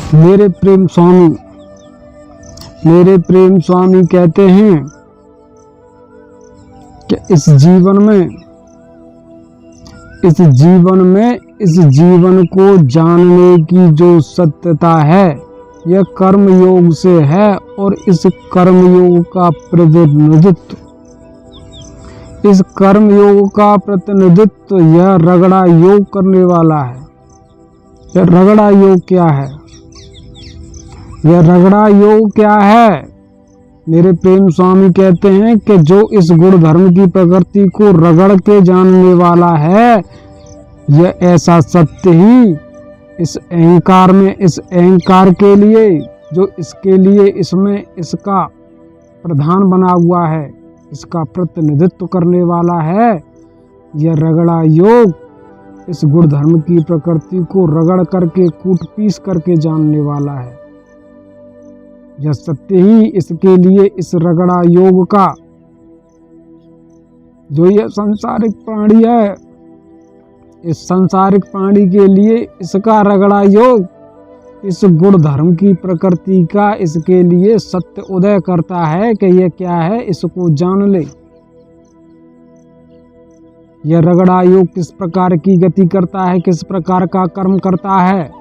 मेरे प्रेम स्वामी कहते हैं कि इस जीवन को जानने की जो सत्यता है यह कर्म योग से है और इस कर्म योग का प्रतिनिधित्व यह रगड़ा योग करने वाला है। यह रगड़ा योग क्या है? मेरे प्रेम स्वामी कहते हैं कि जो इस गुण धर्म की प्रकृति को रगड़ के जानने वाला है, यह ऐसा सत्य ही इस अहंकार के लिए जो इसके लिए इसमें इसका प्रधान बना हुआ है, इसका प्रतिनिधित्व करने वाला है। यह रगड़ा योग इस गुण धर्म की प्रकृति को रगड़ करके कूट पीस करके जानने वाला है। यह सत्य ही इसके लिए इस रगड़ा योग का जो यह सांसारिक प्राणी है, इस सांसारिक प्राणी के लिए इसका रगड़ा योग इस गुण धर्म की प्रकृति का इसके लिए सत्य उदय करता है कि यह क्या है, इसको जान ले। यह रगड़ा योग किस प्रकार की गति करता है, किस प्रकार का कर्म करता है।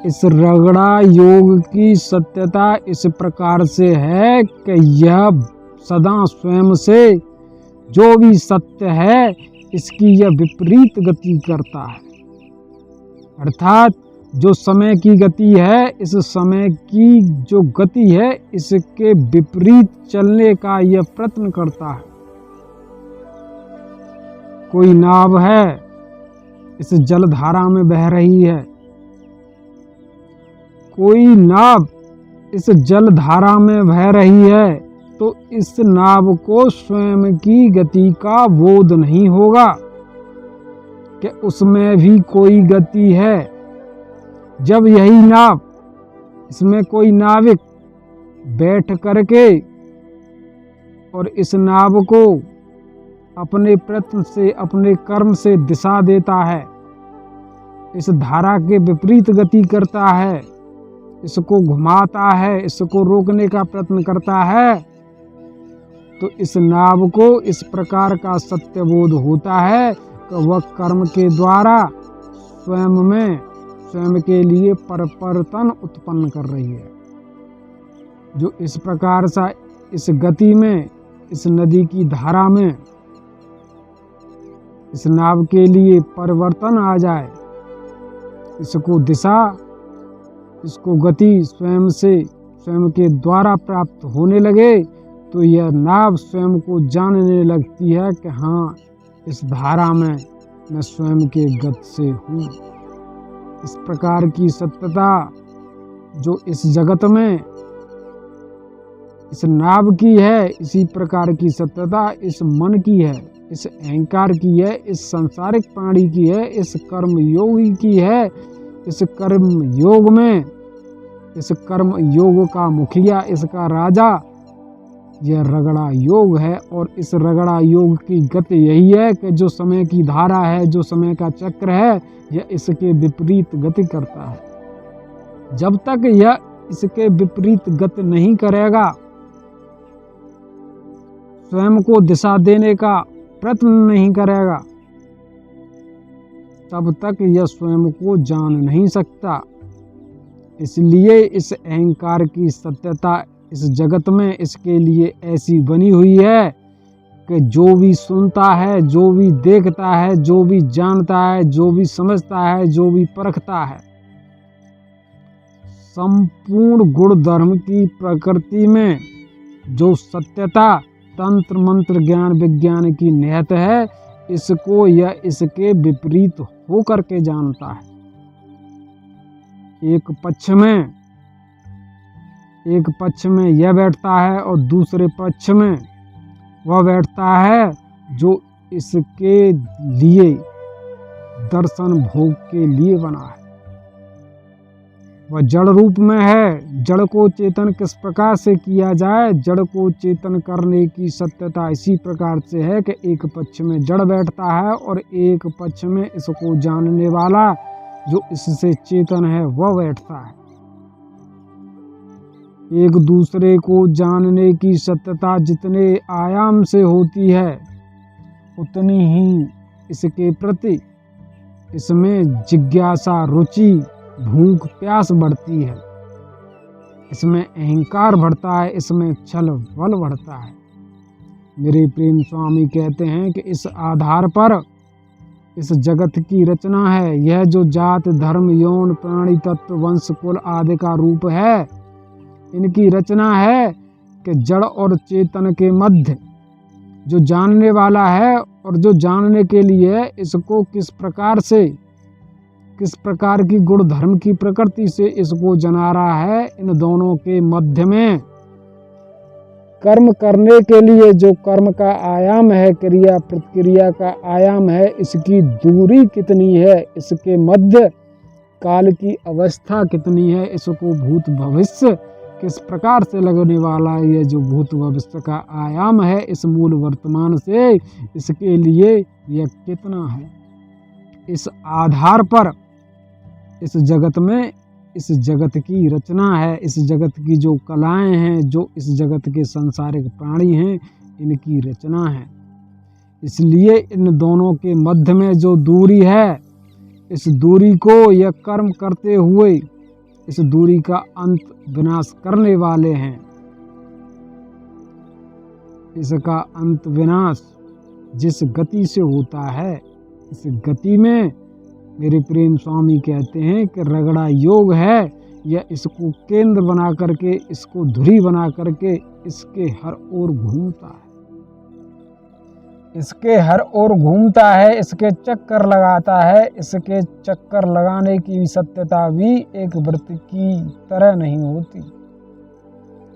इस रगड़ा योग की सत्यता इस प्रकार से है कि यह सदा स्वयं से जो भी सत्य है इसकी यह विपरीत गति करता है। अर्थात जो समय की गति है, इस समय की जो गति है इसके विपरीत चलने का यह प्रयत्न करता है। कोई नाव है, इस जलधारा में बह रही है। कोई नाव इस जलधारा में बह रही है तो इस नाव को स्वयं की गति का बोध नहीं होगा कि उसमें भी कोई गति है। जब यही नाव, इसमें कोई नाविक बैठ करके और इस नाव को अपने प्रयत्न से, अपने कर्म से दिशा देता है, इस धारा के विपरीत गति करता है, इसको घुमाता है, इसको रोकने का प्रयत्न करता है, तो इस नाव को इस प्रकार का सत्यबोध होता है कि वह कर्म के द्वारा स्वयं के लिए परिवर्तन उत्पन्न कर रही है। जो इस प्रकार सा इस गति में, इस नदी की धारा में इस नाव के लिए परिवर्तन आ जाए, इसको दिशा, इसको गति स्वयं के द्वारा प्राप्त होने लगे, तो यह नाव स्वयं को जानने लगती है कि हाँ, इस धारा में मैं स्वयं के गत से हूँ। इस प्रकार की सत्यता जो इस जगत में इस नाव की है, इसी प्रकार की सत्यता इस मन की है, इस अहंकार की है, इस सांसारिक प्राणी की है, इस कर्म योगी की है। इस कर्म योग में, इस कर्म योग का मुखिया, इसका राजा यह रगड़ा योग है। और इस रगड़ा योग की गति यही है कि जो समय की धारा है, जो समय का चक्र है, यह इसके विपरीत गति करता है। जब तक यह इसके विपरीत गति नहीं करेगा, स्वयं को दिशा देने का प्रयत्न नहीं करेगा, तब तक यह स्वयं को जान नहीं सकता। इसलिए इस अहंकार की सत्यता इस जगत में इसके लिए ऐसी बनी हुई है कि जो भी सुनता है, जो भी देखता है, जो भी जानता है, जो भी समझता है, जो भी परखता है, संपूर्ण गुण धर्म की प्रकृति में जो सत्यता तंत्र मंत्र ज्ञान विज्ञान की नियत है, इसको यह इसके विपरीत होकर के जानता है। एक पक्ष में यह बैठता है और दूसरे पक्ष में वह बैठता है जो इसके लिए दर्शन भोग के लिए बना है। वह जड़ रूप में है। जड़ को चेतन किस प्रकार से किया जाए, जड़ को चेतन करने की सत्यता इसी प्रकार से है कि एक पक्ष में जड़ बैठता है और एक पक्ष में इसको जानने वाला जो इससे चेतन है वह बैठता है। एक दूसरे को जानने की सत्यता जितने आयाम से होती है, उतनी ही इसके प्रति इसमें जिज्ञासा, रुचि, भूख, प्यास बढ़ती है। इसमें अहंकार बढ़ता है, इसमें छल बल बढ़ता है। मेरे प्रेम स्वामी कहते हैं कि इस आधार पर इस जगत की रचना है। यह जो जात, धर्म, यौन, प्राणी तत्व, वंश, कुल आदि का रूप है, इनकी रचना है कि जड़ और चेतन के मध्य जो जानने वाला है और जो जानने के लिए इसको किस प्रकार की गुण धर्म की प्रकृति से इसको जना रहा है, इन दोनों के मध्य में कर्म करने के लिए जो कर्म का आयाम है, क्रिया प्रतिक्रिया का आयाम है, इसकी दूरी कितनी है, इसके मध्य काल की अवस्था कितनी है, इसको भूत भविष्य किस प्रकार से लगने वाला है, ये जो भूत भविष्य का आयाम है इस मूल वर्तमान से, इसके लिए यह कितना है। इस आधार पर इस जगत में इस जगत की रचना है, इस जगत की जो कलाएं हैं, जो इस जगत के सांसारिक प्राणी हैं, इनकी रचना है। इसलिए इन दोनों के मध्य में जो दूरी है, इस दूरी को यह कर्म करते हुए इस दूरी का अंत विनाश करने वाले हैं। इसका अंत विनाश जिस गति से होता है, इस गति में मेरे प्रेम स्वामी कहते हैं कि रगड़ा योग है, यह इसको केंद्र बना करके, इसको धुरी बना करके इसके हर ओर घूमता है, इसके हर ओर घूमता है, इसके चक्कर लगाता है। इसके चक्कर लगाने की सत्यता भी एक वृत्त की तरह नहीं होती।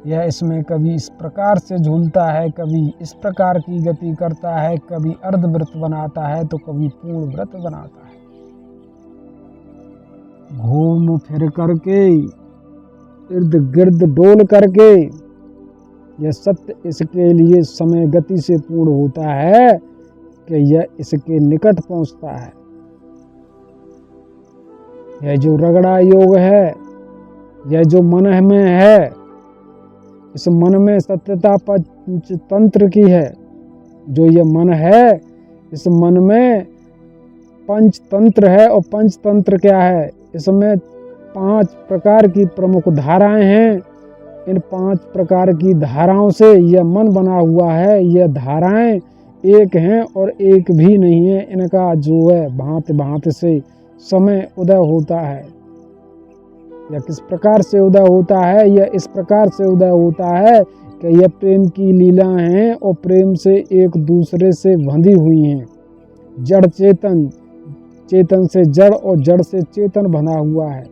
यह इसमें कभी इस प्रकार से झूलता है, कभी इस प्रकार की गति करता है, कभी अर्धवृत्त बनाता है तो कभी पूर्ण वृत्त बनाता है। घूम फिर करके, इर्द गिर्द डोल करके, यह सत्य इसके लिए समय गति से पूर्ण होता है कि यह इसके निकट पहुंचता है। यह जो रगड़ा योग है, यह जो मन में है, इस मन में सत्यता पंचतंत्र की है। जो यह मन है, इस मन में पंचतंत्र है। और पंचतंत्र क्या है? इसमें 5 प्रकार की प्रमुख धाराएं हैं। इन 5 प्रकार की धाराओं से यह मन बना हुआ है। यह धाराएं एक हैं और एक भी नहीं है। इनका जो है भांति भांति से समय उदय होता है। यह किस प्रकार से उदय होता है? यह इस प्रकार से उदय होता है कि यह प्रेम की लीला हैं और प्रेम से एक दूसरे से बंधी हुई हैं। जड़ चेतन, चेतन से जड़ और जड़ से चेतन बंधा हुआ है।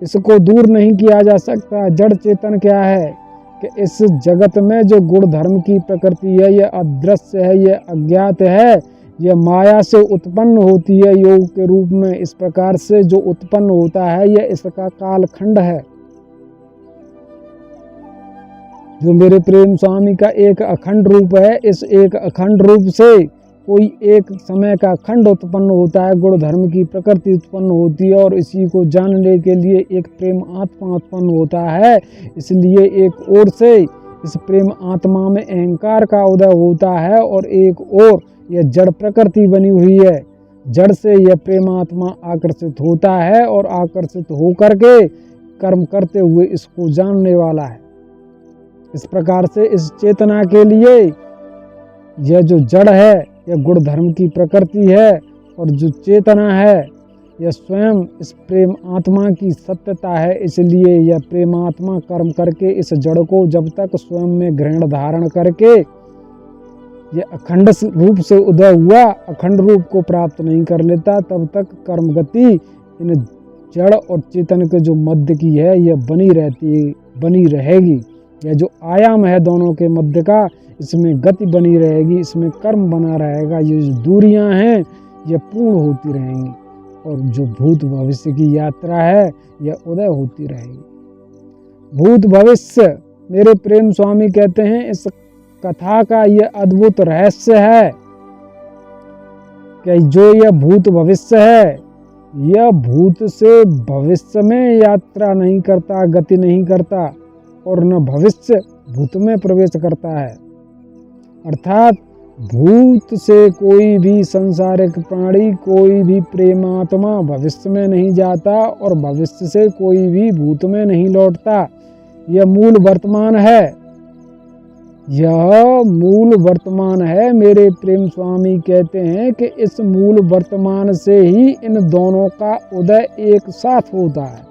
इसको दूर नहीं किया जा सकता। जड़ चेतन क्या है कि इस जगत में जो गुण धर्म की प्रकृति है, यह अदृश्य है, यह अज्ञात है, यह माया से उत्पन्न होती है योग के रूप में। इस प्रकार से जो उत्पन्न होता है, यह इसका कालखंड है। जो मेरे प्रेम स्वामी का एक अखंड रूप है, इस एक अखंड रूप से कोई एक समय का खंड उत्पन्न होता है, गुण धर्म की प्रकृति उत्पन्न होती है और इसी को जानने के लिए एक प्रेम आत्मा उत्पन्न होता है। इसलिए एक ओर से इस प्रेम आत्मा में अहंकार का उदय होता है और एक ओर यह जड़ प्रकृति बनी हुई है। जड़ से यह प्रेम आत्मा आकर्षित होता है और आकर्षित होकर के कर्म करते हुए इसको जानने वाला है। इस प्रकार से इस चेतना के लिए यह जो जड़ है, यह गुण धर्म की प्रकृति है और जो चेतना है, यह स्वयं इस प्रेम आत्मा की सत्यता है। इसलिए यह प्रेम आत्मा कर्म करके इस जड़ को जब तक स्वयं में ग्रहण धारण करके यह अखंड रूप से उदय हुआ, अखंड रूप को प्राप्त नहीं कर लेता, तब तक कर्म गति इन जड़ और चेतन के जो मध्य की है, यह बनी रहेगी। यह जो आयाम है दोनों के मध्य का, इसमें गति बनी रहेगी, इसमें कर्म बना रहेगा। ये जो दूरियां हैं, यह पूर्ण होती रहेंगी और जो भूत भविष्य की यात्रा है, यह उदय होती रहेगी। भूत भविष्य, मेरे प्रेम स्वामी कहते हैं, इस कथा का यह अद्भुत रहस्य है कि जो यह भूत भविष्य है, यह भूत से भविष्य में यात्रा नहीं करता, गति नहीं करता और न भविष्य भूत में प्रवेश करता है। अर्थात भूत से कोई भी सांसारिक प्राणी, कोई भी प्रेमात्मा भविष्य में नहीं जाता और भविष्य से कोई भी भूत में नहीं लौटता। यह मूल वर्तमान है, यह मूल वर्तमान है। मेरे प्रेम स्वामी कहते हैं कि इस मूल वर्तमान से ही इन दोनों का उदय एक साथ होता है।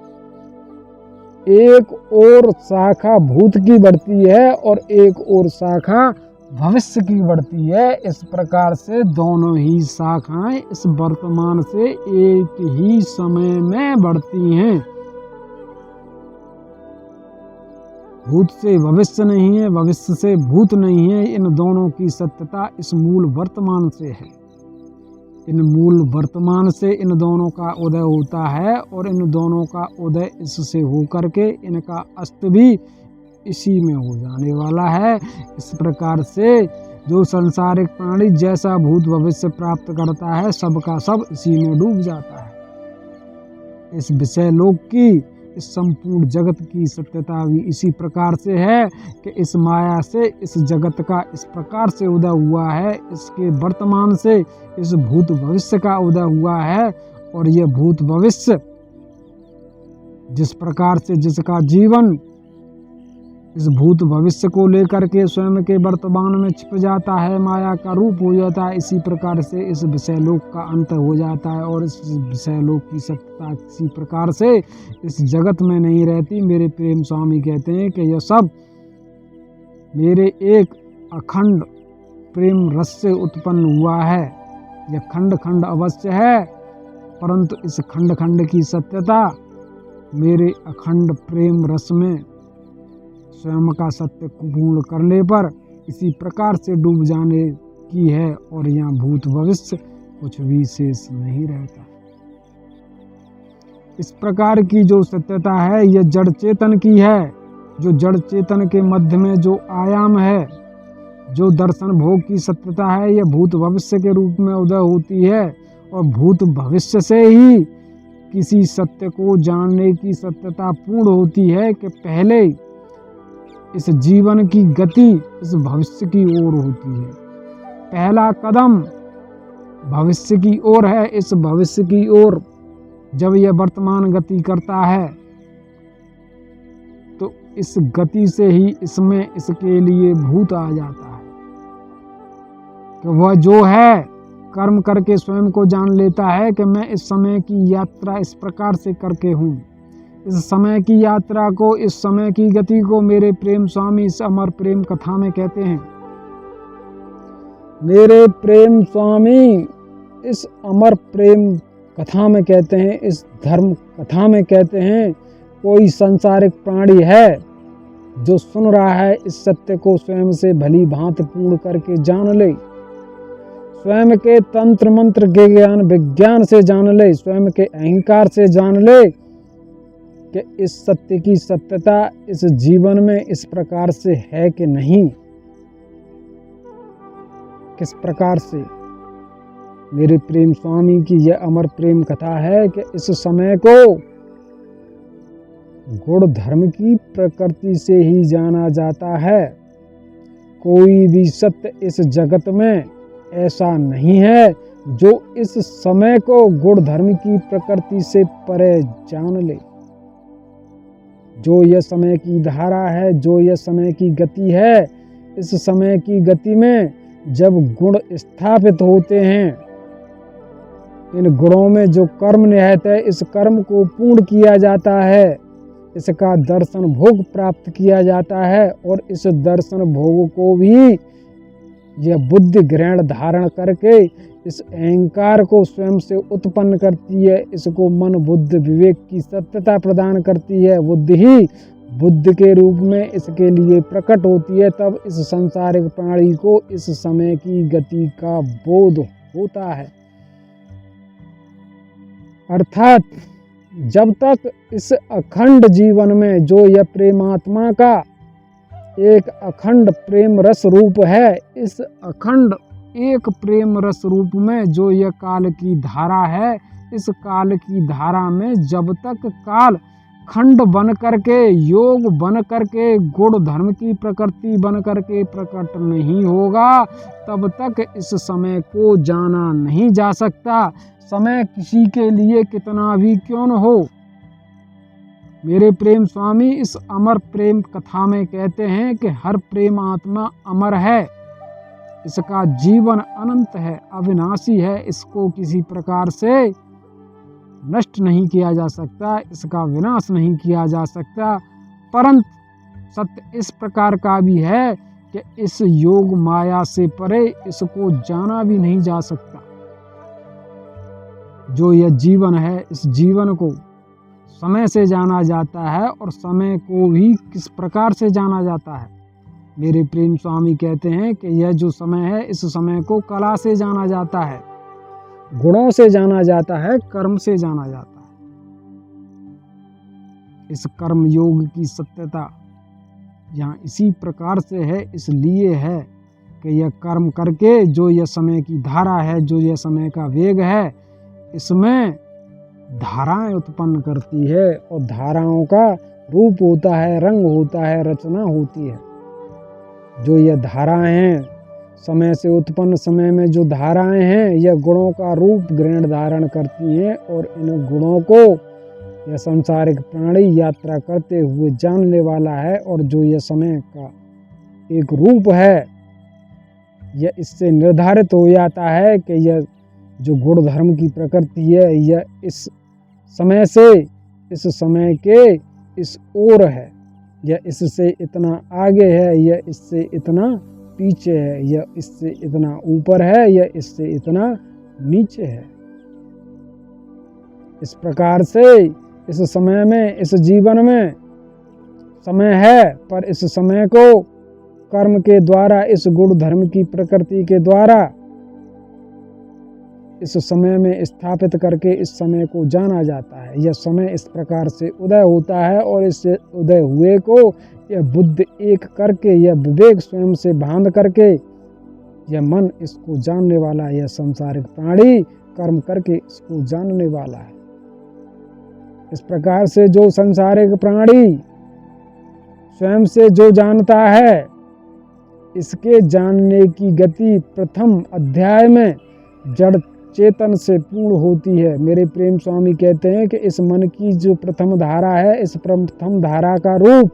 एक और शाखा भूत की बढ़ती है और एक और शाखा भविष्य की बढ़ती है। इस प्रकार से दोनों ही शाखाएं इस वर्तमान से एक ही समय में बढ़ती हैं। भूत से भविष्य नहीं है, भविष्य से भूत नहीं है। इन दोनों की सत्यता इस मूल वर्तमान से है। इन मूल वर्तमान से इन दोनों का उदय होता है और इन दोनों का उदय इससे होकर के इनका अस्त भी इसी में हो जाने वाला है। इस प्रकार से जो सांसारिक प्राणी जैसा भूत भविष्य प्राप्त करता है, सबका सब इसी में डूब जाता है। इस विषय लोक की, इस संपूर्ण जगत की सत्यता भी इसी प्रकार से है कि इस माया से इस जगत का इस प्रकार से उदय हुआ है, इसके वर्तमान से इस भूत भविष्य का उदय हुआ है। और यह भूत भविष्य जिस प्रकार से जिसका जीवन इस भूत भविष्य को लेकर के स्वयं के वर्तमान में छिप जाता है, माया का रूप हो जाता है, इसी प्रकार से इस विषय लोक का अंत हो जाता है और इस विषय लोक की सत्यता किसी प्रकार से इस जगत में नहीं रहती। मेरे प्रेम स्वामी कहते हैं कि यह सब मेरे एक अखंड प्रेम रस से उत्पन्न हुआ है। यह खंड खंड अवश्य है, परंतु इस खंड खंड की सत्यता मेरे अखंड प्रेम रस में स्वयं का सत्य को पूर्ण करने पर इसी प्रकार से डूब जाने की है और यहाँ भूत भविष्य कुछ भी शेष नहीं रहता। इस प्रकार की जो सत्यता है यह जड़ चेतन की है। जो जड़ चेतन के मध्य में जो आयाम है, जो दर्शन भोग की सत्यता है, यह भूत भविष्य के रूप में उदय होती है और भूत भविष्य से ही किसी सत्य को जानने की सत्यता पूर्ण होती है कि पहले इस जीवन की गति इस भविष्य की ओर होती है। पहला कदम भविष्य की ओर है। इस भविष्य की ओर जब यह वर्तमान गति करता है तो इस गति से ही इसमें इसके लिए भूत आ जाता है कि वह जो है कर्म करके स्वयं को जान लेता है कि मैं इस समय की यात्रा इस प्रकार से करके हूँ। इस समय की यात्रा को, इस समय की गति को मेरे प्रेम स्वामी इस अमर प्रेम कथा में कहते हैं। मेरे प्रेम स्वामी इस अमर प्रेम कथा में कहते हैं, इस धर्म कथा में कहते हैं, कोई सांसारिक प्राणी है जो सुन रहा है इस सत्य को स्वयं से भली भांति पूर्ण करके जान ले, स्वयं के तंत्र मंत्र के ज्ञान विज्ञान से जान ले, स्वयं के अहंकार से जान ले कि इस सत्य की सत्यता इस जीवन में इस प्रकार से है कि नहीं। किस प्रकार से मेरे प्रेम स्वामी की यह अमर प्रेम कथा है कि इस समय को गुण धर्म की प्रकृति से ही जाना जाता है। कोई भी सत्य इस जगत में ऐसा नहीं है जो इस समय को गुण धर्म की प्रकृति से परे जान ले। जो यह समय की धारा है, जो यह समय की गति है, इस समय की गति में जब गुण स्थापित होते हैं, इन गुणों में जो कर्म निहित है, इस कर्म को पूर्ण किया जाता है, इसका दर्शन भोग प्राप्त किया जाता है और इस दर्शन भोग को भी यह बुद्धि ग्रहण धारण करके इस अहंकार को स्वयं से उत्पन्न करती है। इसको मन बुद्धि विवेक की सत्यता प्रदान करती है। बुद्धि ही बुद्धि के रूप में इसके लिए प्रकट होती है। तब इस सांसारिक प्राणी को इस समय की गति का बोध होता है। अर्थात जब तक इस अखंड जीवन में जो यह प्रेमात्मा का एक अखंड प्रेम रस रूप है, इस अखंड एक प्रेम रस रूप में जो यह काल की धारा है, इस काल की धारा में जब तक काल खंड बन करके, योग बन करके, गुण धर्म की प्रकृति बन करके प्रकट नहीं होगा, तब तक इस समय को जाना नहीं जा सकता। समय किसी के लिए कितना भी क्यों न हो। मेरे प्रेम स्वामी इस अमर प्रेम कथा में कहते हैं कि हर प्रेम आत्मा अमर है, इसका जीवन अनंत है, अविनाशी है, इसको किसी प्रकार से नष्ट नहीं किया जा सकता, इसका विनाश नहीं किया जा सकता। परंतु सत्य इस प्रकार का भी है कि इस योग माया से परे इसको जाना भी नहीं जा सकता। जो यह जीवन है, इस जीवन को समय से जाना जाता है, और समय को भी किस प्रकार से जाना जाता है। मेरे प्रेम स्वामी कहते हैं कि यह जो समय है, इस समय को कला से जाना जाता है, गुणों से जाना जाता है, कर्म से जाना जाता है। इस कर्म योग की सत्यता यहाँ इसी प्रकार से है, इसलिए है कि यह कर्म करके जो यह समय की धारा है, जो यह समय का वेग है, इसमें धाराएं उत्पन्न करती है, और धाराओं का रूप होता है, रंग होता है, रचना होती है। जो यह धाराएं हैं, समय से उत्पन्न समय में जो धाराएं हैं, यह गुणों का रूप ग्रहण धारण करती हैं, और इन गुणों को यह सांसारिक प्राणी यात्रा करते हुए जानने वाला है। और जो यह समय का एक रूप है, यह इससे निर्धारित हो जाता है कि यह जो गुण धर्म की प्रकृति है, यह इस समय से इस समय के इस ओर है, यह इससे इतना आगे है, यह इससे इतना पीछे है, यह इससे इतना ऊपर है, यह इससे इतना नीचे है। इस प्रकार से इस समय में, इस जीवन में समय है, पर इस समय को कर्म के द्वारा, इस गुण धर्म की प्रकृति के द्वारा इस समय में स्थापित करके इस समय को जाना जाता है। यह समय इस प्रकार से उदय होता है, और इस उदय हुए को यह बुद्धि एक करके, यह विवेक स्वयं से बांध करके, यह मन इसको जानने वाला है, यह संसारिक प्राणी कर्म करके इसको जानने वाला है। इस प्रकार से जो संसारिक प्राणी स्वयं से जो जानता है, इसके जानने की गति प्रथम अध्याय में जड़ चेतन से पूर्ण होती है। मेरे प्रेम स्वामी कहते हैं कि इस मन की जो प्रथम धारा है, इस प्रथम धारा का रूप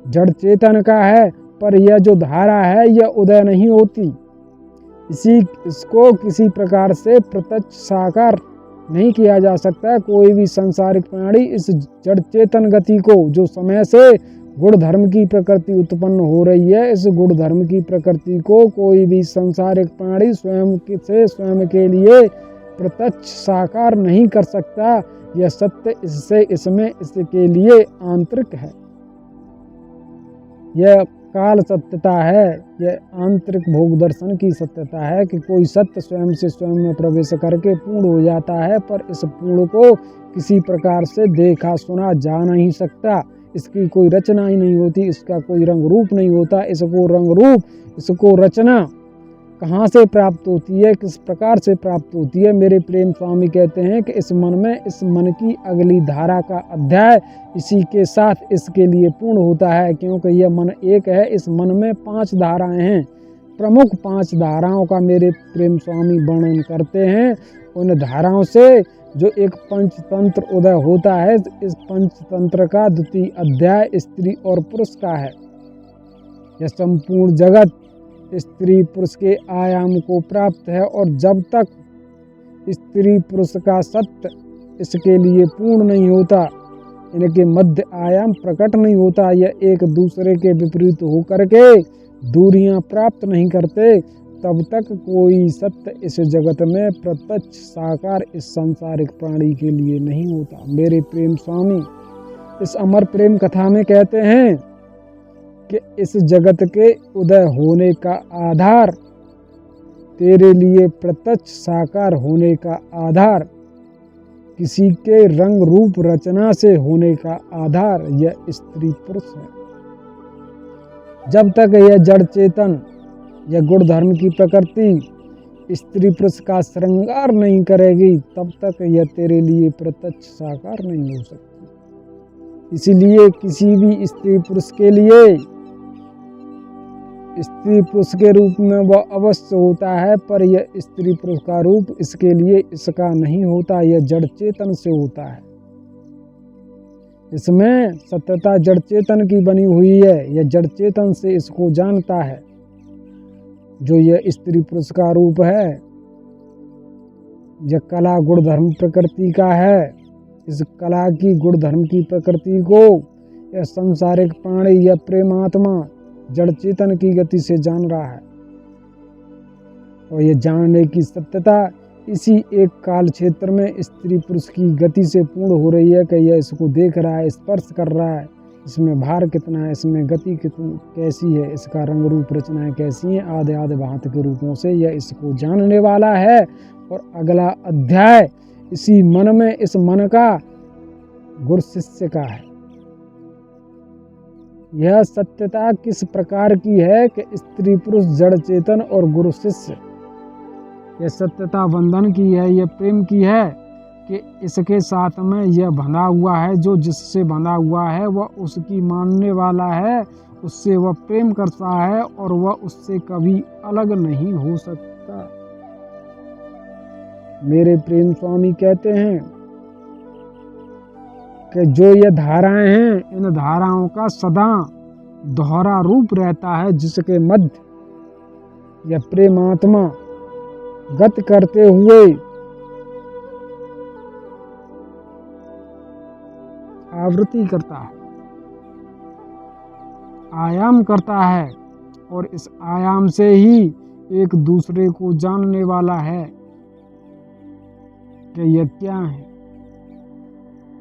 जड़ चेतन का है, पर यह जो धारा है, यह उदय नहीं होती। इसको किसी प्रकार से प्रत्यक्ष साकार नहीं किया जा सकता। कोई भी सांसारिक प्राणी इस जड़ चेतन गति को, जो समय से गुण धर्म की प्रकृति उत्पन्न हो रही है, इस गुण धर्म की प्रकृति को कोई भी सांसारिक प्राणी स्वयं के लिए प्रत्यक्ष साकार नहीं कर सकता। यह सत्य इससे, इसमें, इसके लिए आंतरिक है। यह काल सत्यता है, यह आंतरिक भोग दर्शन की सत्यता है कि कोई सत्य स्वयं से स्वयं में प्रवेश करके पूर्ण हो जाता है, पर इस पूर्ण को किसी प्रकार से देखा सुना जा नहीं सकता। इसकी कोई रचना ही नहीं होती, इसका कोई रंग रूप नहीं होता। इसको रंग रूप, इसको रचना कहाँ से प्राप्त होती है, किस प्रकार से प्राप्त होती है। मेरे प्रेम स्वामी कहते हैं कि इस मन में, इस मन की अगली धारा का अध्याय इसी के साथ इसके लिए पूर्ण होता है, क्योंकि यह मन एक है। इस मन में 5 धाराएं हैं। प्रमुख 5 धाराओं का मेरे प्रेम स्वामी वर्णन करते हैं। उन धाराओं से जो एक पंचतंत्र उदय होता है, इस पंचतंत्र का द्वितीय अध्याय स्त्री और पुरुष का है। यह संपूर्ण जगत स्त्री पुरुष के आयाम को प्राप्त है, और जब तक स्त्री पुरुष का सत्य इसके लिए पूर्ण नहीं होता, इनके मध्य आयाम प्रकट नहीं होता, यह एक दूसरे के विपरीत होकर के दूरियां प्राप्त नहीं करते, तब तक कोई सत्य इस जगत में प्रत्यक्ष साकार इस सांसारिक प्राणी के लिए नहीं होता। मेरे प्रेम स्वामी इस अमर प्रेम कथा में कहते हैं कि इस जगत के उदय होने का आधार, तेरे लिए प्रत्यक्ष साकार होने का आधार, किसी के रंग रूप रचना से होने का आधार, यह स्त्री पुरुष है। जब तक यह जड़ चेतन, यह गुण धर्म की प्रकृति स्त्री पुरुष का श्रृंगार नहीं करेगी, तब तक यह तेरे लिए प्रत्यक्ष साकार नहीं हो सकती। इसलिए किसी भी स्त्री पुरुष के लिए स्त्री पुरुष के रूप में वह अवश्य होता है, पर यह स्त्री पुरुष का रूप इसके लिए इसका नहीं होता, यह जड़ चेतन से होता है। इसमें सत्यता जड़ चेतन की बनी हुई है, यह जड़ चेतन से इसको जानता है। जो यह स्त्री पुरुष का रूप है, यह कला गुण धर्म प्रकृति का है। इस कला की गुण धर्म की प्रकृति को यह संसारिक प्राणी या प्रेमात्मा जड़ चेतन की गति से जान रहा है, और यह जानने की सत्यता इसी एक काल क्षेत्र में स्त्री पुरुष की गति से पूर्ण हो रही है कि यह इसको देख रहा है, स्पर्श कर रहा है, इसमें भार कितना है, इसमें गति कितनी कैसी है, इसका रंग रूप रचनाएं कैसी हैं, आदि आदि भांति के रूपों से यह इसको जानने वाला है। और अगला अध्याय इसी मन में, इस मन का गुरु शिष्य का है। यह सत्यता किस प्रकार की है कि स्त्री पुरुष जड़ चेतन और गुरु शिष्य, यह सत्यता बंधन की है, यह प्रेम की है कि इसके साथ में यह बंधा हुआ है। जो जिससे बंधा हुआ है वह उसकी मानने वाला है, उससे वह प्रेम करता है और वह उससे कभी अलग नहीं हो सकता। मेरे प्रेम स्वामी कहते हैं कि जो ये धाराएं हैं, इन धाराओं का सदा दोहरा रूप रहता है, जिसके मध्य यह प्रेमात्मा गत करते हुए आवृत्ति करता है, आयाम करता है, और इस आयाम से ही एक दूसरे को जानने वाला है कि यह क्या है।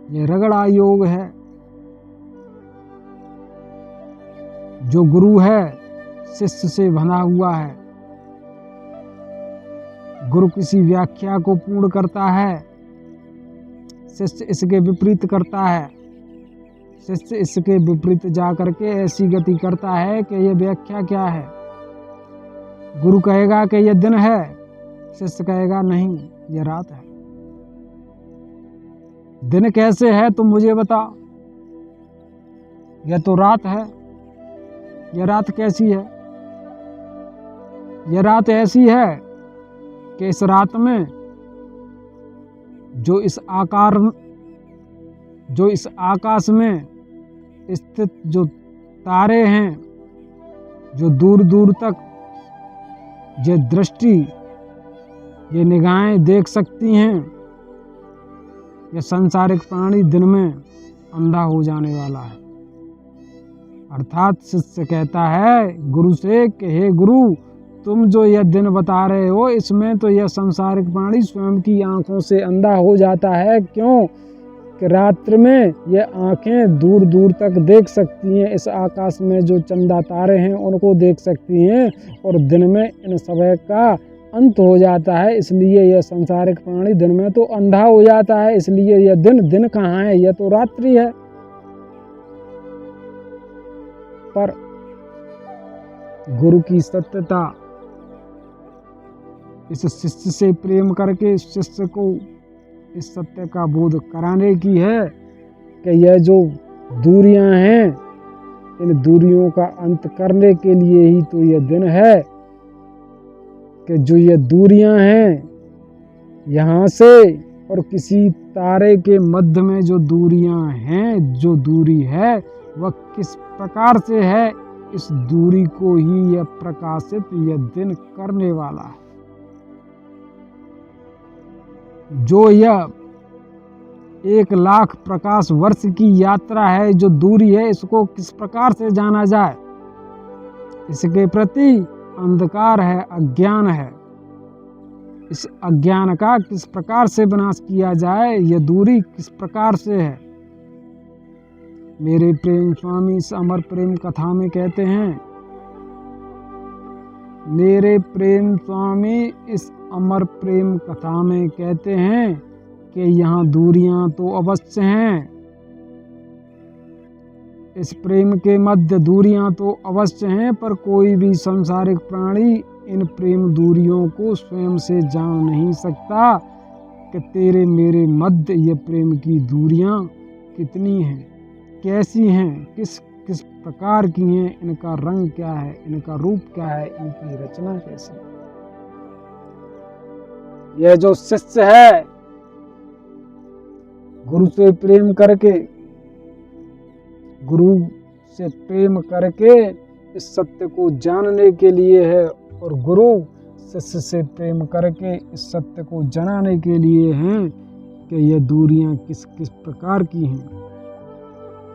यह रगड़ा योग है। जो गुरु है शिष्य से बंधा हुआ है, गुरु किसी व्याख्या को पूर्ण करता है, शिष्य इसके विपरीत करता है, शिष्य इसके विपरीत जाकर के ऐसी गति करता है कि यह व्याख्या क्या है। गुरु कहेगा कि यह दिन है, शिष्य कहेगा नहीं यह रात है। दिन कैसे है तुम मुझे बताओ, यह तो रात है। यह रात कैसी है? यह रात ऐसी है कि इस रात में जो इस आकाश में स्थित जो तारे हैं, जो दूर दूर तक ये दृष्टि, ये निगाहें देख सकती हैं, यह सांसारिक प्राणी दिन में अंधा हो जाने वाला है। अर्थात शिष्य कहता है गुरु से कि हे गुरु, तुम जो यह दिन बता रहे हो, इसमें तो यह सांसारिक प्राणी स्वयं की आंखों से अंधा हो जाता है। क्यों कि रात्रि में यह आंखें दूर दूर तक देख सकती हैं, इस आकाश में जो चंदा तारे हैं उनको देख सकती हैं, और दिन में इन सब का अंत हो जाता है। इसलिए यह सांसारिक प्राणी दिन में तो अंधा हो जाता है। इसलिए यह दिन कहाँ है, यह तो रात्रि है। पर गुरु की सत्यता इस शिष्य से प्रेम करके शिष्य को इस सत्य का बोध कराने की है कि यह जो दूरियां हैं, इन दूरियों का अंत करने के लिए ही तो यह दिन है कि जो ये दूरियां हैं यहाँ से और किसी तारे के मध्य में जो दूरियां हैं, जो दूरी है वह किस प्रकार से है, इस दूरी को ही यह प्रकाशित यह दिन करने वाला है। जो यह 1,00,000 प्रकाश वर्ष की यात्रा है, जो दूरी है, इसको किस प्रकार से जाना जाए, इसके प्रति अंधकार है, अज्ञान है। इस अज्ञान का किस प्रकार से विनाश किया जाए, यह दूरी किस प्रकार से है। मेरे प्रेम स्वामी इस अमर प्रेम कथा में कहते हैं, मेरे प्रेम स्वामी इस अमर प्रेम कथा में कहते हैं कि यहाँ दूरियां तो अवश्य हैं, इस प्रेम के मध्य दूरियां तो अवश्य हैं, पर कोई भी सांसारिक प्राणी इन प्रेम दूरियों को स्वयं से जान नहीं सकता कि तेरे मेरे मध्य ये प्रेम की दूरियां कितनी हैं, कैसी हैं, किस किस प्रकार की हैं, इनका रंग क्या है, इनका रूप क्या है, इनकी रचना कैसी है। यह जो शिष्य है गुरु से प्रेम करके इस सत्य को जानने के लिए है, और गुरु शिष्य से प्रेम करके इस सत्य को जनाने के लिए हैं कि यह दूरियां किस किस प्रकार की हैं।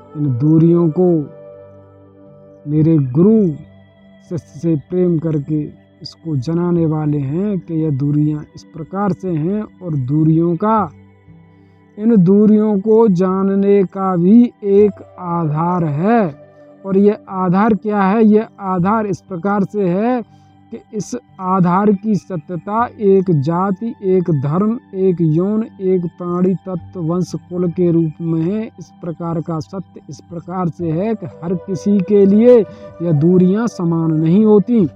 इन दूरियों को मेरे गुरु शिष्य से प्रेम करके इसको जनाने वाले हैं कि यह दूरियां इस प्रकार से हैं, और इन दूरियों को जानने का भी एक आधार है। और यह आधार क्या है? यह आधार इस प्रकार से है कि इस आधार की सत्यता एक जाति, एक धर्म, एक यौन, एक प्राणी तत्व, वंश, कुल के रूप में है। इस प्रकार का सत्य इस प्रकार से है कि हर किसी के लिए यह दूरियां समान नहीं होती।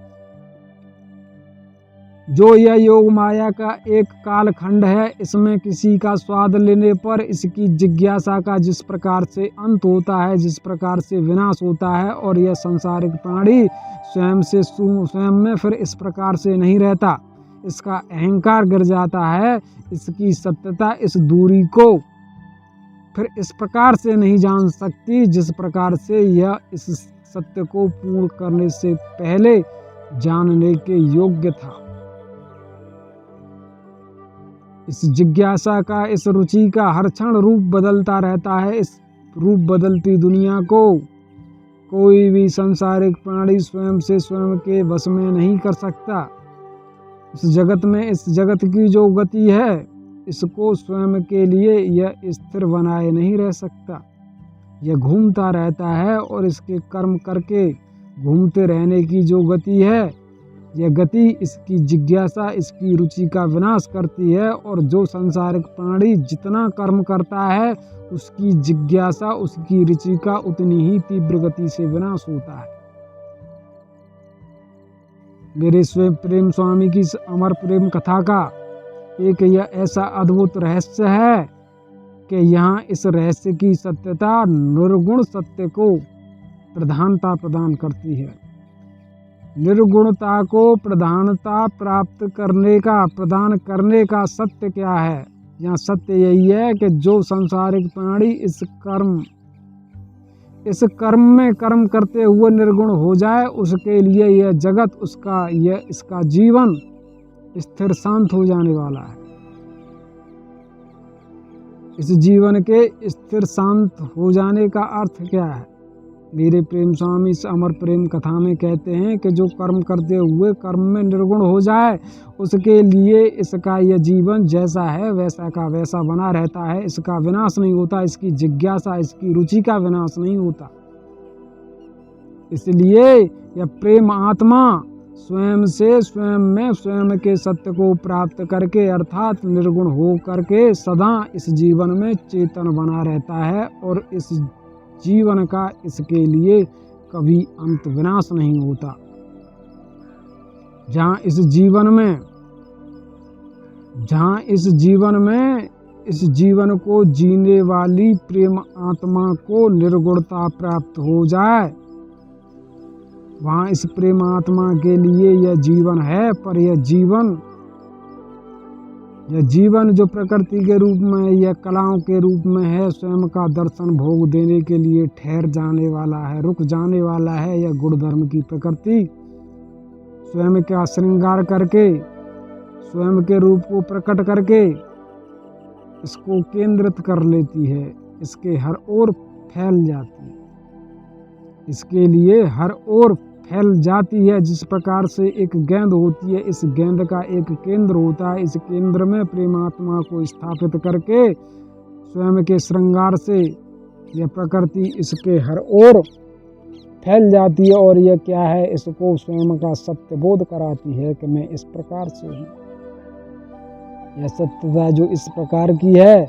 जो यह योग माया का एक कालखंड है, इसमें किसी का स्वाद लेने पर इसकी जिज्ञासा का जिस प्रकार से अंत होता है, जिस प्रकार से विनाश होता है, और यह सांसारिक प्राणी स्वयं में फिर इस प्रकार से नहीं रहता, इसका अहंकार गिर जाता है। इसकी सत्यता इस दूरी को फिर इस प्रकार से नहीं जान सकती जिस प्रकार से यह इस सत्य को पूर्ण करने से पहले जानने के योग्य था। इस जिज्ञासा का, इस रुचि का हर क्षण रूप बदलता रहता है। इस रूप बदलती दुनिया को कोई भी सांसारिक प्राणी स्वयं से स्वयं के वश में नहीं कर सकता। इस जगत की जो गति है, इसको स्वयं के लिए यह स्थिर बनाए नहीं रह सकता। यह घूमता रहता है, और इसके कर्म करके घूमते रहने की जो गति है, यह गति इसकी जिज्ञासा, इसकी रुचि का विनाश करती है। और जो सांसारिक प्राणी जितना कर्म करता है, उसकी जिज्ञासा, उसकी रुचि का उतनी ही तीव्र गति से विनाश होता है। मेरे स्वयं प्रेम स्वामी की अमर प्रेम कथा का एक यह ऐसा अद्भुत रहस्य है कि यहाँ इस रहस्य की सत्यता निर्गुण सत्य को प्रधानता प्रदान करती है। निर्गुणता को प्रधानता प्रदान करने का सत्य क्या है? यहाँ सत्य यही है कि जो सांसारिक प्राणी इस कर्म में कर्म करते हुए निर्गुण हो जाए, उसके लिए यह जगत, इसका जीवन स्थिर शांत हो जाने वाला है। इस जीवन के स्थिर शांत हो जाने का अर्थ क्या है? मेरे प्रेम स्वामी इस अमर प्रेम कथा में कहते हैं कि जो कर्म करते हुए कर्म में निर्गुण हो जाए, उसके लिए इसका यह जीवन जैसा है वैसा का वैसा बना रहता है। इसका विनाश नहीं होता, इसकी जिज्ञासा, इसकी रुचि का विनाश नहीं होता। इसलिए यह प्रेम आत्मा स्वयं से स्वयं में स्वयं के सत्य को प्राप्त करके, अर्थात निर्गुण हो करके सदा इस जीवन में चेतन बना रहता है, और इस जीवन का इसके लिए कभी अंत विनाश नहीं होता। जहाँ इस जीवन को जीने वाली प्रेम आत्मा को निर्गुणता प्राप्त हो जाए, वहाँ इस प्रेम आत्मा के लिए यह जीवन है। पर यह जीवन जो प्रकृति के रूप में या कलाओं के रूप में है, स्वयं का दर्शन भोग देने के लिए ठहर जाने वाला है, रुक जाने वाला है। यह गुण धर्म की प्रकृति स्वयं का श्रृंगार करके, स्वयं के रूप को प्रकट करके इसको केंद्रित कर लेती है, इसके हर ओर फैल जाती है, इसके लिए हर ओर फैल जाती है। जिस प्रकार से एक गेंद होती है, इस गेंद का एक केंद्र होता है, इस केंद्र में प्रेमात्मा को स्थापित करके स्वयं के श्रृंगार से यह प्रकृति इसके हर ओर फैल जाती है। और यह क्या है? इसको स्वयं का सत्य बोध कराती है कि मैं इस प्रकार से हूँ। यह सत्यता जो इस प्रकार की है,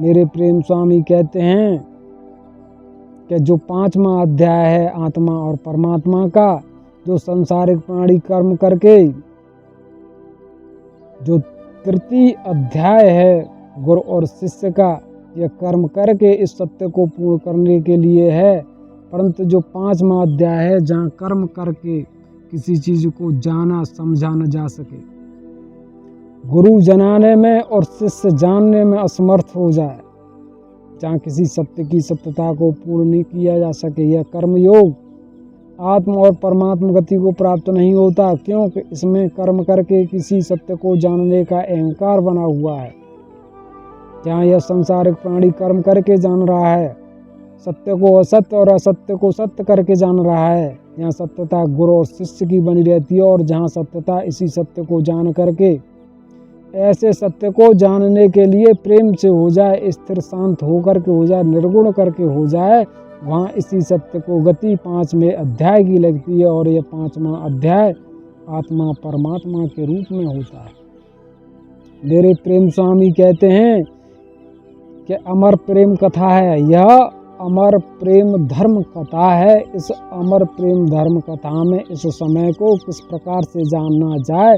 मेरे प्रेम स्वामी कहते हैं कि जो 5वां अध्याय है आत्मा और परमात्मा का, जो सांसारिक प्राणी कर्म करके, जो तृतीय अध्याय है गुरु और शिष्य का, यह कर्म करके इस सत्य को पूर्ण करने के लिए है। परंतु जो 5वां अध्याय है, जहाँ कर्म करके किसी चीज को जाना समझा न जा सके, गुरु जनाने में और शिष्य जानने में असमर्थ हो जाए, जहाँ किसी सत्य की सत्यता को पूर्ण नहीं किया जा सके, यह कर्मयोग आत्म और परमात्मा गति को प्राप्त नहीं होता, क्योंकि इसमें कर्म करके किसी सत्य को जानने का अहंकार बना हुआ है। जहाँ यह संसारिक प्राणी कर्म करके जान रहा है, सत्य को असत्य और असत्य को सत्य करके जान रहा है, यहाँ सत्यता गुरु और शिष्य की बनी रहती है। और जहाँ सत्यता इसी सत्य को जान करके ऐसे सत्य को जानने के लिए प्रेम से हो जाए, स्थिर शांत होकर के हो जाए, निर्गुण करके हो जाए, वहाँ इसी सत्य को गति 5वें अध्याय की लगती है। और यह 5वां अध्याय आत्मा परमात्मा के रूप में होता है। मेरे प्रेम स्वामी कहते हैं कि अमर प्रेम कथा है, यह अमर प्रेम धर्म कथा है। इस अमर प्रेम धर्म कथा में इस समय को किस प्रकार से जानना जाए,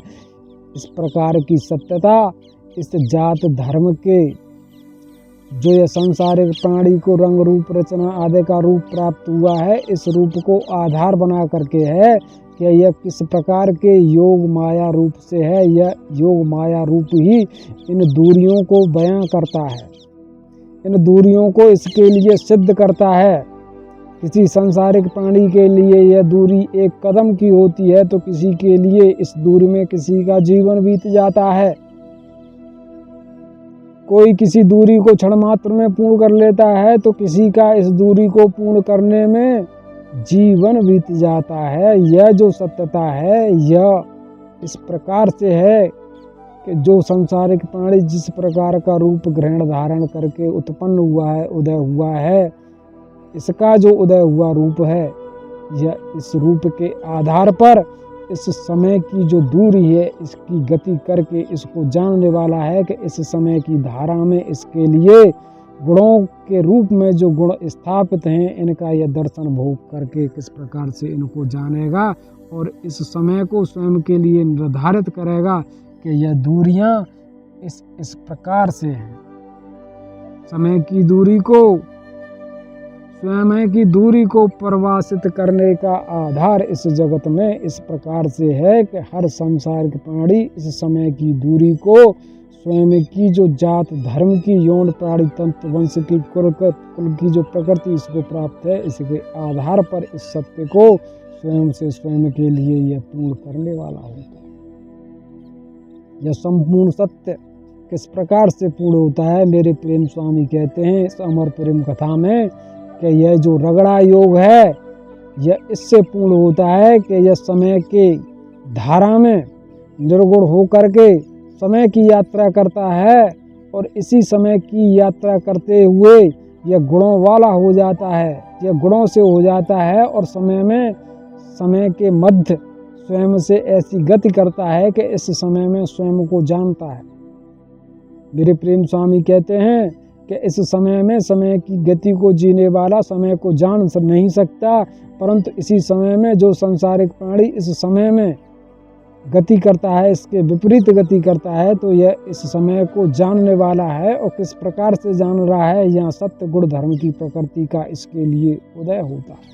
इस प्रकार की सत्यता, इस जात धर्म के जो यह संसारिक प्राणी को रंग रूप रचना आदि का रूप प्राप्त हुआ है, इस रूप को आधार बना करके है कि यह किस प्रकार के योग माया रूप से है। यह योग माया रूप ही इन दूरियों को बयां करता है, इन दूरियों को इसके लिए सिद्ध करता है। किसी संसारिक प्राणी के लिए यह दूरी 1 कदम की होती है, तो किसी के लिए इस दूरी में किसी का जीवन बीत जाता है। कोई किसी दूरी को क्षण मात्र में पूर्ण कर लेता है, तो किसी का इस दूरी को पूर्ण करने में जीवन बीत जाता है। यह जो सत्यता है, यह इस प्रकार से है कि जो संसारिक प्राणी जिस प्रकार का रूप ग्रहण धारण करके उत्पन्न हुआ है, उदय हुआ है, इसका जो उदय हुआ रूप है, यह इस रूप के आधार पर इस समय की जो दूरी है, इसकी गति करके इसको जानने वाला है कि इस समय की धारा में इसके लिए गुणों के रूप में जो गुण स्थापित हैं, इनका यह दर्शन भोग करके किस प्रकार से इनको जानेगा और इस समय को स्वयं के लिए निर्धारित करेगा कि यह दूरियां इस प्रकार से हैं। समय की दूरी को, स्वयं की दूरी को परिभाषित करने का आधार इस जगत में इस प्रकार से है कि हर संसारिक प्राणी इस समय की दूरी को स्वयं की जो जात धर्म की यौन प्राणी तंत्र वंश की कुल की जो प्रकृति इसको प्राप्त है, इसके आधार पर इस सत्य को स्वयं से स्वयं के लिए यह पूर्ण करने वाला होता है। यह संपूर्ण सत्य किस प्रकार से पूर्ण होता है, मेरे प्रेम स्वामी कहते हैं इस अमर प्रेम कथा में कि यह जो रगड़ा योग है, यह इससे पूर्ण होता है कि यह समय के धारा में निर्गुण होकर के समय की यात्रा करता है और इसी समय की यात्रा करते हुए यह गुणों वाला हो जाता है, यह गुणों से हो जाता है और समय में समय के मध्य स्वयं से ऐसी गति करता है कि इस समय में स्वयं को जानता है। मेरे प्रेम स्वामी कहते हैं कि इस समय में समय की गति को जीने वाला समय को जान नहीं सकता, परंतु इसी समय में जो संसारिक प्राणी इस समय में गति करता है, इसके विपरीत गति करता है, तो यह इस समय को जानने वाला है। और किस प्रकार से जान रहा है, यहाँ सत्य गुण धर्म की प्रकृति का इसके लिए उदय होता है।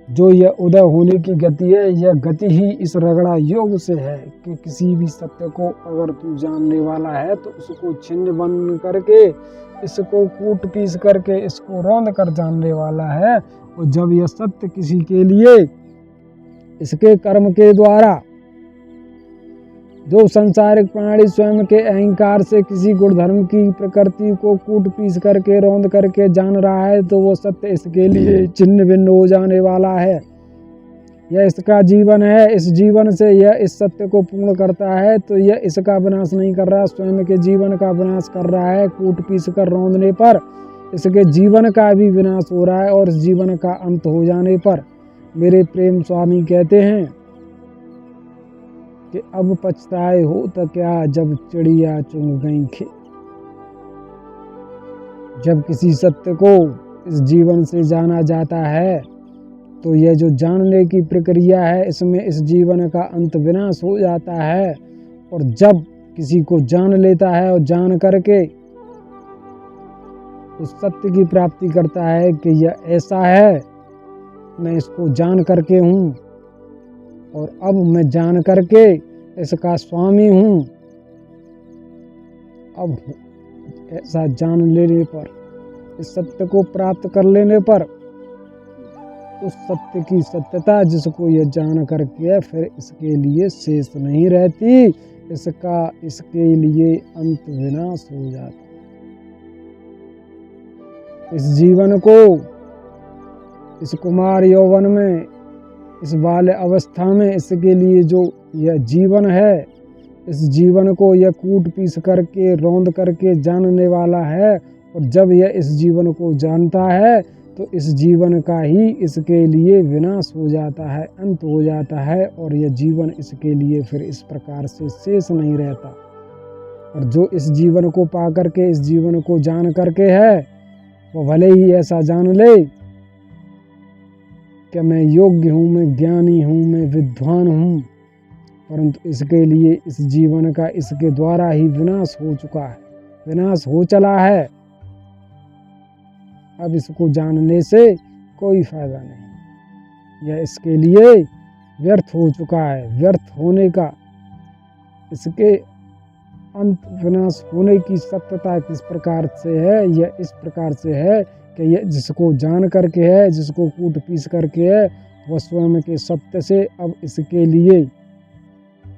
जो यह उदय होने की गति है, यह गति ही इस रगड़ा योग से है कि किसी भी सत्य को अगर तू जानने वाला है तो उसको छिन्न बन करके, इसको कूट पीस करके, इसको रौंद कर जानने वाला है। और जब यह सत्य किसी के लिए इसके कर्म के द्वारा, जो संसारिक प्राणी स्वयं के अहंकार से किसी गुण धर्म की प्रकृति को कूट पीस करके रौंद करके जान रहा है, तो वो सत्य इसके लिए छिन्न भिन्न हो जाने वाला है। यह इसका जीवन है, इस जीवन से यह इस सत्य को पूर्ण करता है, तो यह इसका विनाश नहीं कर रहा, स्वयं के जीवन का विनाश कर रहा है। कूट पीस कर रौंदने पर इसके जीवन का भी विनाश हो रहा है और इस जीवन का अंत हो जाने पर मेरे प्रेम स्वामी कहते हैं कि अब पछताए हो तो क्या, जब चिड़िया चुग गई खेत। जब किसी सत्य को इस जीवन से जाना जाता है, तो यह जो जानने की प्रक्रिया है, इसमें इस जीवन का अंत विनाश हो जाता है। और जब किसी को जान लेता है और जान करके उस सत्य की प्राप्ति करता है कि यह ऐसा है, मैं इसको जान करके हूँ और अब मैं जान करके इसका स्वामी हूँ। अब ऐसा जान लेने पर, इस सत्य को प्राप्त कर लेने पर, उस सत्य की सत्यता जिसको यह जान करके फिर इसके लिए शेष नहीं रहती, इसके लिए अंत विनाश हो जाता। इस जीवन को, इस कुमार यौवन में, इस बाल्य अवस्था में, इसके लिए जो यह जीवन है, इस जीवन को यह कूट पीस करके रौंद करके जानने वाला है। और जब यह इस जीवन को जानता है तो इस जीवन का ही इसके लिए विनाश हो जाता है, अंत हो जाता है, और यह जीवन इसके लिए फिर इस प्रकार से शेष नहीं रहता। और जो इस जीवन को पा करके, इस जीवन को जान करके है, वो भले ही ऐसा जान ले कि मैं योग्य हूँ, मैं ज्ञानी हूँ, मैं विद्वान हूँ, परंतु इसके लिए इस जीवन का इसके द्वारा ही विनाश हो चुका है, विनाश हो चला है। अब इसको जानने से कोई फायदा नहीं, यह इसके लिए व्यर्थ हो चुका है। व्यर्थ होने का, इसके अंत विनाश होने की सत्यता किस प्रकार से है? यह इस प्रकार से है कि यह जिसको जान करके है, जिसको कूट पीस करके है, वह स्वयं के सत्य से अब इसके लिए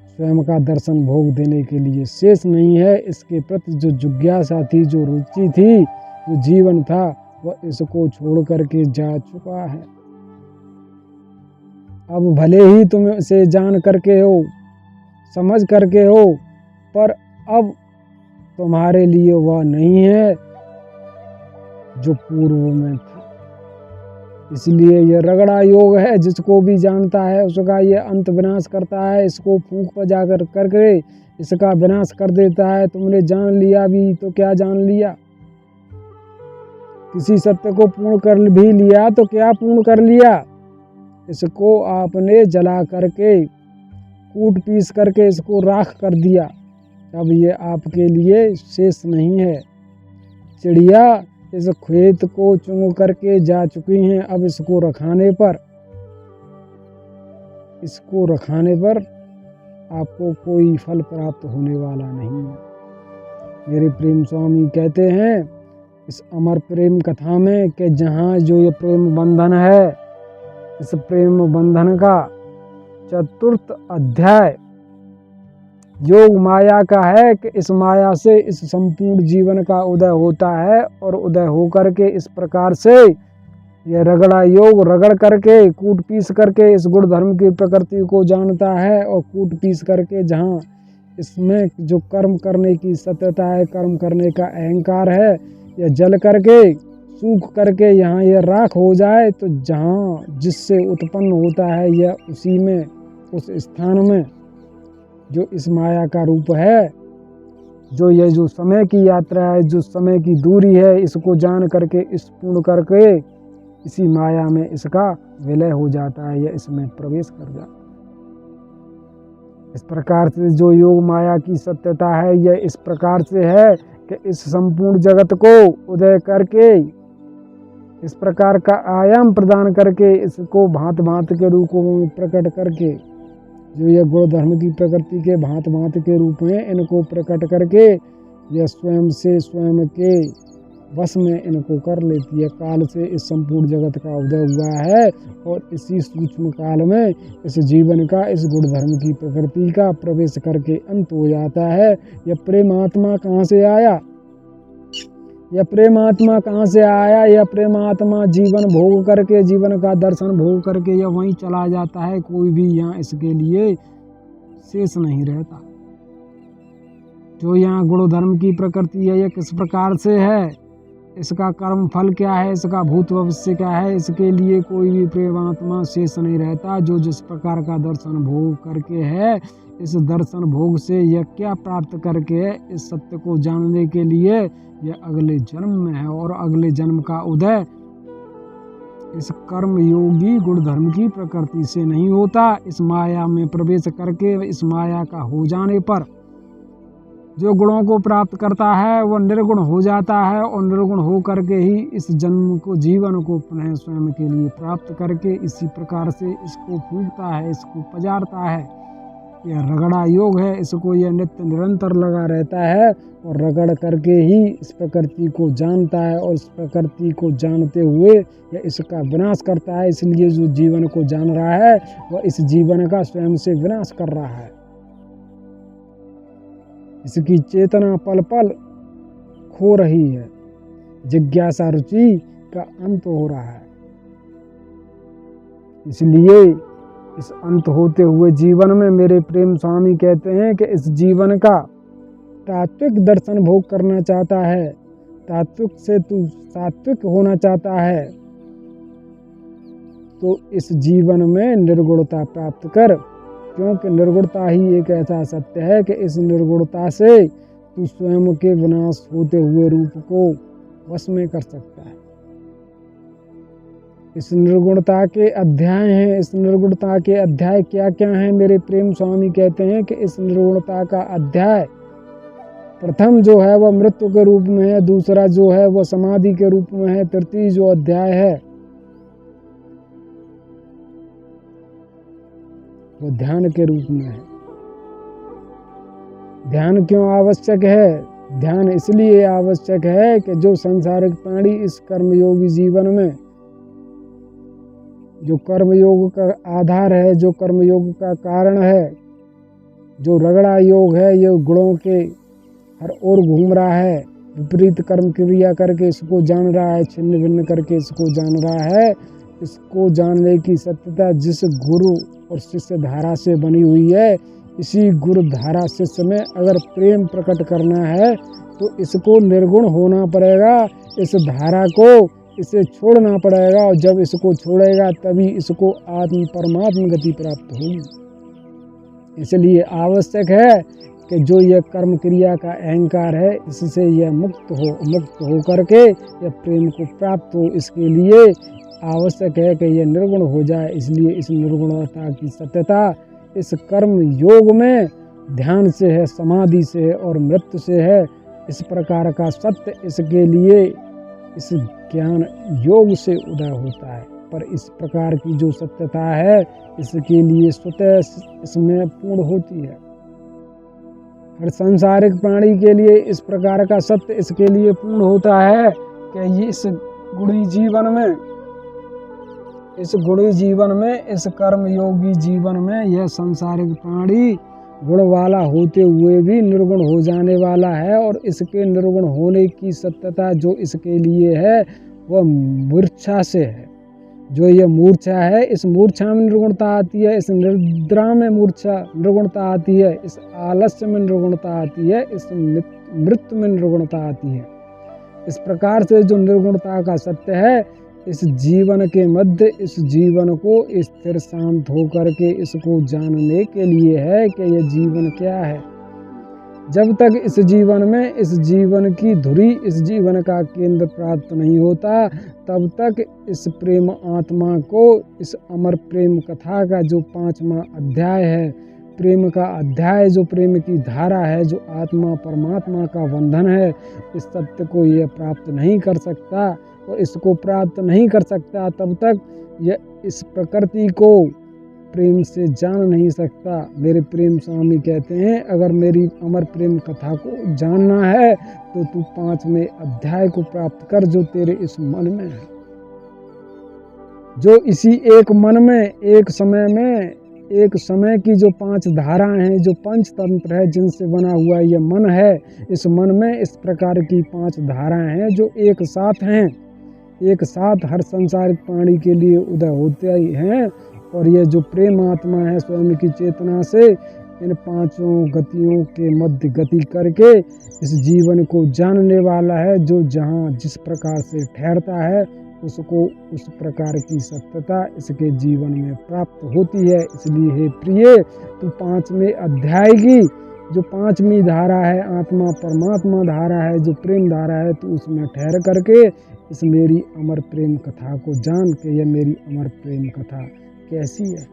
स्वयं का दर्शन भोग देने के लिए शेष नहीं है। इसके प्रति जो जिज्ञासा थी, जो रुचि थी, जो जीवन था, वह इसको छोड़ करके जा चुका है। अब भले ही तुम इसे जान करके हो, समझ करके हो, पर अब तुम्हारे लिए वह नहीं है जो पूर्व में था। इसलिए यह रगड़ा योग है, जिसको भी जानता है उसका यह अंत विनाश करता है। इसको फूंक पर जाकर करके इसका विनाश कर देता है। तुमने जान लिया भी तो क्या जान लिया? किसी सत्य को पूर्ण कर भी लिया तो क्या पूर्ण कर लिया? इसको आपने जला करके, कूट पीस करके इसको राख कर दिया। अब ये आपके लिए शेष नहीं है। चिड़िया इस खेत को चुंग करके जा चुकी हैं। अब इसको रखाने पर आपको कोई फल प्राप्त होने वाला नहीं है। मेरे प्रेम स्वामी कहते हैं इस अमर प्रेम कथा में कि जहाँ जो ये प्रेम बंधन है, इस प्रेम बंधन का 4th अध्याय योग माया का है कि इस माया से इस संपूर्ण जीवन का उदय होता है। और उदय होकर के इस प्रकार से यह रगड़ा योग रगड़ करके, कूट पीस करके इस गुण धर्म की प्रकृति को जानता है। और कूट पीस करके जहाँ इसमें जो कर्म करने की सत्यता है, कर्म करने का अहंकार है, यह जल करके सूख करके यहाँ यह राख हो जाए, तो जहाँ जिससे उत्पन्न होता है यह उसी में, उस स्थान में जो इस माया का रूप है, जो यह जो समय की यात्रा है, जो समय की दूरी है, इसको जान करके, इस पूर्ण करके इसी माया में इसका विलय हो जाता है, यह इसमें प्रवेश कर जाता है। इस प्रकार से जो योग माया की सत्यता है, यह इस प्रकार से है कि इस संपूर्ण जगत को उदय करके, इस प्रकार का आयाम प्रदान करके, इसको भांत भांत के रूपों में प्रकट करके, जो यह गुण धर्म की प्रकृति के भांत भांत के रूप में इनको प्रकट करके यह स्वयं से स्वयं के वश में इनको कर लेती है। काल से इस संपूर्ण जगत का उदय हुआ है और इसी सूक्ष्म काल में इस जीवन का, इस गुण धर्म की प्रकृति का प्रवेश करके अंत हो जाता है। यह प्रेमात्मा कहाँ से आया? यह प्रेमात्मा कहाँ से आया? यह प्रेमात्मा जीवन भोग करके, जीवन का दर्शन भोग करके यह वहीं चला जाता है। कोई भी यहाँ इसके लिए शेष नहीं रहता। जो यहाँ गुण धर्म की प्रकृति है, यह किस प्रकार से है, इसका कर्म फल क्या है, इसका भूत भविष्य क्या है, इसके लिए कोई भी प्रेमात्मा शेष नहीं रहता। जो जिस प्रकार का दर्शन भोग करके है, इस दर्शन भोग से यह क्या प्राप्त करके है, इस सत्य को जानने के लिए यह अगले जन्म में है। और अगले जन्म का उदय इस कर्म योगी गुण धर्म की प्रकृति से नहीं होता। इस माया में प्रवेश करके, इस माया का हो जाने पर जो गुणों को प्राप्त करता है वह निर्गुण हो जाता है और निर्गुण हो करके ही इस जन्म को जीवन को पुनः स्वयं के लिए प्राप्त करके इसी प्रकार से इसको फूंकता है, इसको पजारता है। यह रगड़ा योग है, इसको यह नित्य निरंतर लगा रहता है और रगड़ करके ही इस प्रकृति को जानता है और इस प्रकृति को जानते हुए यह इसका विनाश करता है। इसलिए जो जीवन को जान रहा है वह इस जीवन का स्वयं से विनाश कर रहा है। इसकी चेतना पल पल खो रही है, जिज्ञासा रुचि का अंत हो रहा है। इसलिए इस अंत होते हुए जीवन में मेरे प्रेम स्वामी कहते हैं कि इस जीवन का तात्विक दर्शन भोग करना चाहता है, तात्विक से तू सात्विक होना चाहता है, तो इस जीवन में निर्गुणता प्राप्त कर, क्योंकि निर्गुणता ही एक ऐसा सत्य है कि इस निर्गुणता से तू स्वयं के विनाश होते हुए रूप को वश में कर सकता है। इस निर्गुणता के अध्याय हैं। इस निर्गुणता के अध्याय क्या क्या हैं? मेरे प्रेम स्वामी कहते हैं कि इस निर्गुणता का अध्याय प्रथम जो है वह मृत्यु के रूप में है, दूसरा जो है वह समाधि के रूप में है, तृतीय जो अध्याय है वो ध्यान के रूप में है। ध्यान क्यों आवश्यक है? ध्यान इसलिए आवश्यक है कि जो संसारिक प्राणी इस कर्मयोगी जीवन में, जो कर्मयोग का आधार है, जो कर्मयोग का कारण है, जो रगड़ा योग है, ये गुणों के हर ओर घूम रहा है, विपरीत कर्म क्रिया करके इसको जान रहा है, छिन्न भिन्न करके इसको जान रहा है। इसको जानने की सत्यता जिस गुरु और शिष्य धारा से बनी हुई है, इसी गुरु धारा शिष्य में अगर प्रेम प्रकट करना है तो इसको निर्गुण होना पड़ेगा, इस धारा को इसे छोड़ना पड़ेगा, और जब इसको छोड़ेगा तभी इसको आत्म परमात्म गति प्राप्त होगी। इसलिए आवश्यक है कि जो यह कर्म क्रिया का अहंकार है इससे यह मुक्त हो करके यह प्रेम को प्राप्त हो। इसके लिए आवश्यक है कि यह निर्गुण हो जाए। इसलिए इस निर्गुणता की सत्यता इस कर्म योग में ध्यान से है, समाधि से है और मृत्यु से है। इस प्रकार का सत्य इसके लिए इस ज्ञान योग से उदय होता है। पर इस प्रकार की जो सत्यता है इसके लिए स्वतः इसमें पूर्ण होती है। हर सांसारिक प्राणी के लिए इस प्रकार का सत्य इसके लिए पूर्ण होता है कि ये इस गुणी जीवन में इस कर्म योगी जीवन में यह सांसारिक प्राणी गुण वाला होते हुए भी निर्गुण हो जाने वाला है। और इसके निर्गुण होने की सत्यता जो इसके लिए है वह मूर्छा से है। जो ये मूर्छा है, इस मूर्छा में निर्गुणता आती है, इस निद्रा में निर्गुणता आती है, इस आलस्य में निर्गुणता आती है, इस मृत्यु में निर्गुणता आती है। इस प्रकार से जो निर्गुणता का सत्य है इस जीवन के मध्य इस जीवन को स्थिर शांत होकर के इसको जानने के लिए है कि यह जीवन क्या है। जब तक इस जीवन में इस जीवन की धुरी, इस जीवन का केंद्र प्राप्त नहीं होता, तब तक इस प्रेम आत्मा को, इस अमर प्रेम कथा का जो 5वां अध्याय है, प्रेम का अध्याय, जो प्रेम की धारा है, जो आत्मा परमात्मा का बंधन है, इस सत्य को यह प्राप्त नहीं कर सकता। और इसको प्राप्त नहीं कर सकता तब तक यह इस प्रकृति को प्रेम से जान नहीं सकता। मेरे प्रेम स्वामी कहते हैं अगर मेरी अमर प्रेम कथा को जानना है तो तू 5वें अध्याय को प्राप्त कर जो तेरे इस मन में है, जो इसी एक मन में एक समय की जो 5 धाराएं हैं, जो पंचतंत्र है जिनसे बना हुआ यह मन है, इस मन में इस प्रकार की 5 धाराएं हैं जो एक साथ हैं, एक साथ हर संसारिक प्राणी के लिए उदय होते ही हैं। और ये जो प्रेम आत्मा है स्वयं की चेतना से इन 5 गतियों के मध्य गति करके इस जीवन को जानने वाला है, जो जहाँ जिस प्रकार से ठहरता है उसको उस प्रकार की सत्यता इसके जीवन में प्राप्त होती है। इसलिए हे प्रिय, तू 5वें अध्याय की जो 5वीं धारा है, आत्मा परमात्मा धारा है, जो प्रेम धारा है, तू उसमें ठहर करके इस मेरी अमर प्रेम कथा को जान के यह मेरी अमर प्रेम कथा कैसी है।